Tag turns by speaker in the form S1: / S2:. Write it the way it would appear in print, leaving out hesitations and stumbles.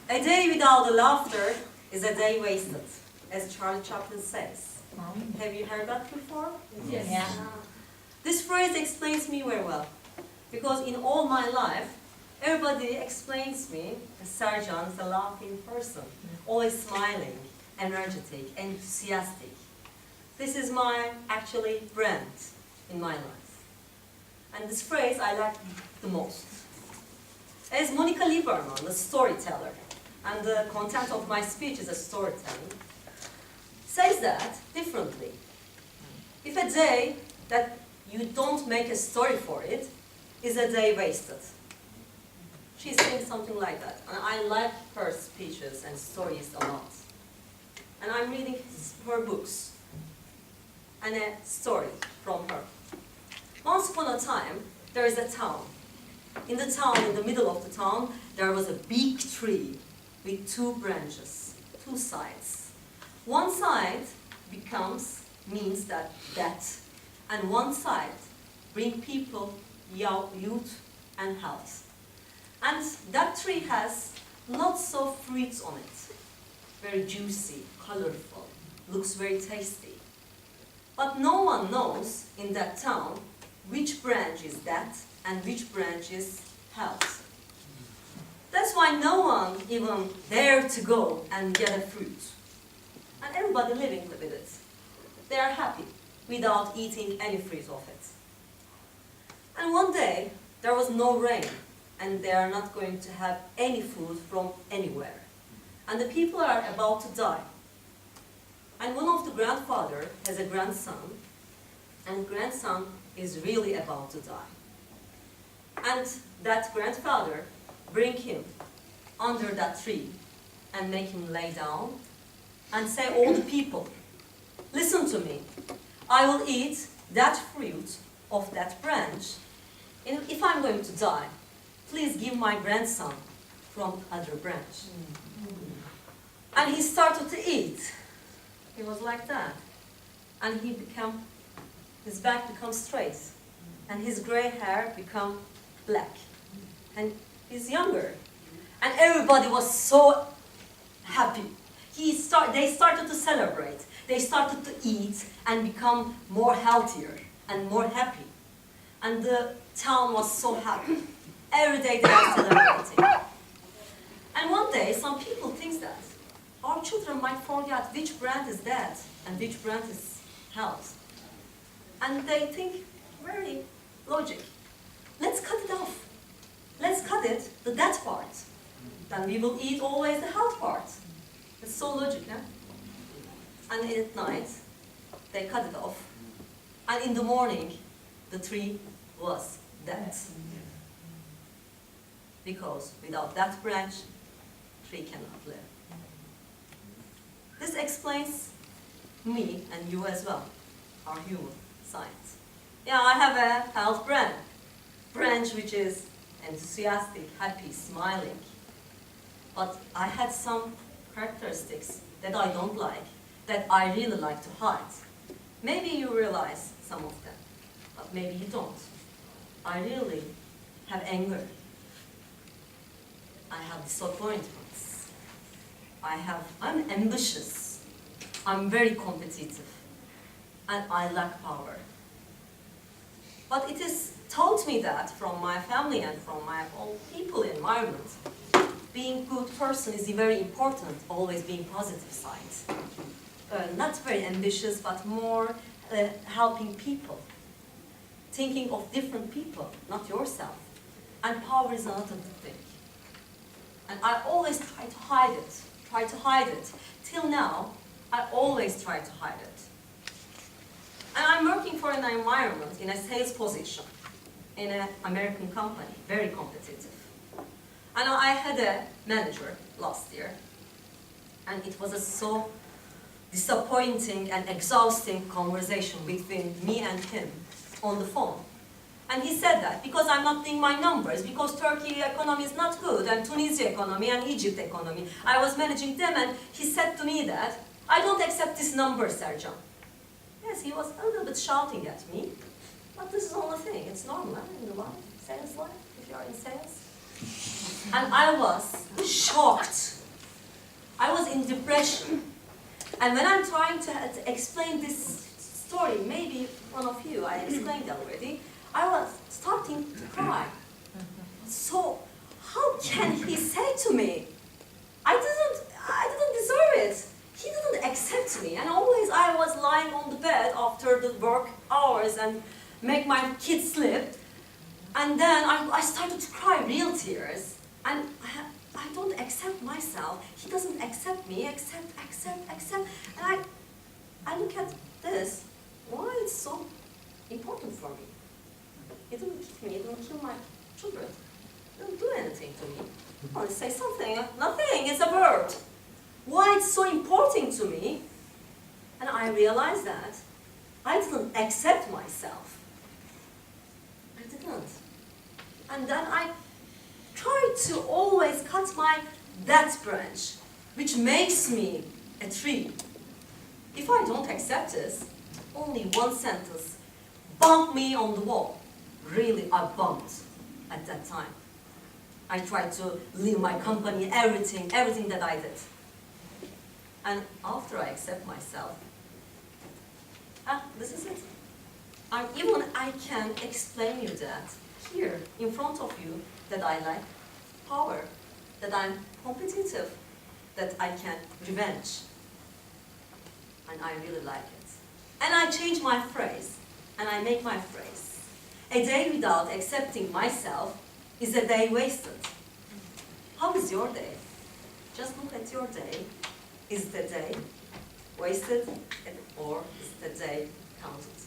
S1: A day without laughter is a day wasted, as Charlie Chaplin says. Have you heard that before?
S2: Yes.
S3: Yeah.
S1: This phrase explains me very well, because in all my life, everybody explains me as Sercan is a laughing person, always smiling, energetic, enthusiastic. This is my, actually, brand in my life. And this phrase I like the most. As Monica Lieberman, the storyteller, and the content of my speech is a storytelling, says that differently. If a day that you don't make a story for it is a day wasted. She's saying something like that. And I like her speeches and stories a lot. And I'm reading her books and a story from her. Once upon a time, there is a town. In the town, in the middle of the town, there was a big tree with two branches, two sides. One side means that death, and one side bring people youth and health. And that tree has lots of fruits on it. Very juicy, colorful, looks very tasty. But no one knows in that town which branch is death and which branch is health. That's why no one even dared to go and get a fruit. And everybody living with it. They are happy without eating any fruit of it. And one day, there was no rain, and they are not going to have any food from anywhere. And the people are about to die. And one of the grandfather has a grandson, and grandson is really about to die. And that grandfather bring him under that tree and make him lay down and say, all the people, listen to me. I will eat that fruit of that branch. And if I'm going to die, please give my grandson from the other branch. And he started to eat. He was like that. And his back becomes straight. And his gray hair become black. And he's younger. And everybody was so happy. They started to celebrate. They started to eat and become more healthier and more happy. And the town was so happy. Every day they are celebrating. And one day, some people think that our children might forget which brand is death and which brand is health. And they think, very logic. Let's cut it off. Let's cut it, the death part. Then we will eat always the health part. It's so logical, yeah? And at night, they cut it off. And in the morning, the tree was dead. Because without that branch, tree cannot live. This explains me and you as well, our human science. Yeah, I have a health branch which is enthusiastic, happy, smiling. But I had some characteristics that I don't like, that I really like to hide. Maybe you realize some of them, but maybe you don't. I really have anger. I have disappointments. I'm ambitious. I'm very competitive. And I lack power. But it is taught me that from my family and from my own people environment. Being good person is very important, always being positive side. Not very ambitious, but more helping people. Thinking of different people, not yourself. And power is another thing. And I always try to hide it. Till now, I always try to hide it. And I'm working for an environment in a sales position in an American company, very competitive. And I had a manager last year, and it was a so disappointing and exhausting conversation between me and him on the phone. And he said that because I'm not doing my numbers, because Turkey economy is not good, and Tunisia economy and Egypt economy, I was managing them, and he said to me that, I don't accept this number, Sercan. Yes, he was a little bit shouting at me, but this is all a thing, it's normal in the life, sales life, if you're in sales. And I was shocked. I was in depression. And when I'm trying to explain this story, maybe one of you, I explained already, I was starting to cry. So, how can he say to me, I didn't deserve it. He didn't accept me. And always I was lying on the bed after the work hours and make my kids sleep. And then I started to cry real tears. And I don't accept myself. He doesn't accept me, accept. And I look at this. Why it's so important for me? It didn't kick me, it didn't kill my children. It didn't do anything to me. Only say something, nothing, it's a bird. Why it's so important to me? And I realized that I didn't accept myself. I didn't. And then I tried to always cut that branch, which makes me a tree. If I don't accept this, only one sentence bumped me on the wall. Really, I bumped at that time. I tried to leave my company, everything that I did. And after I accept myself, this is it. I can explain you that here, in front of you, that I like power, that I'm competitive, that I can revenge. And I really like it. And I change my phrase, and I make my phrase. A day without accepting myself is a day wasted. How is your day? Just look at your day. Is the day wasted, or is the day counted?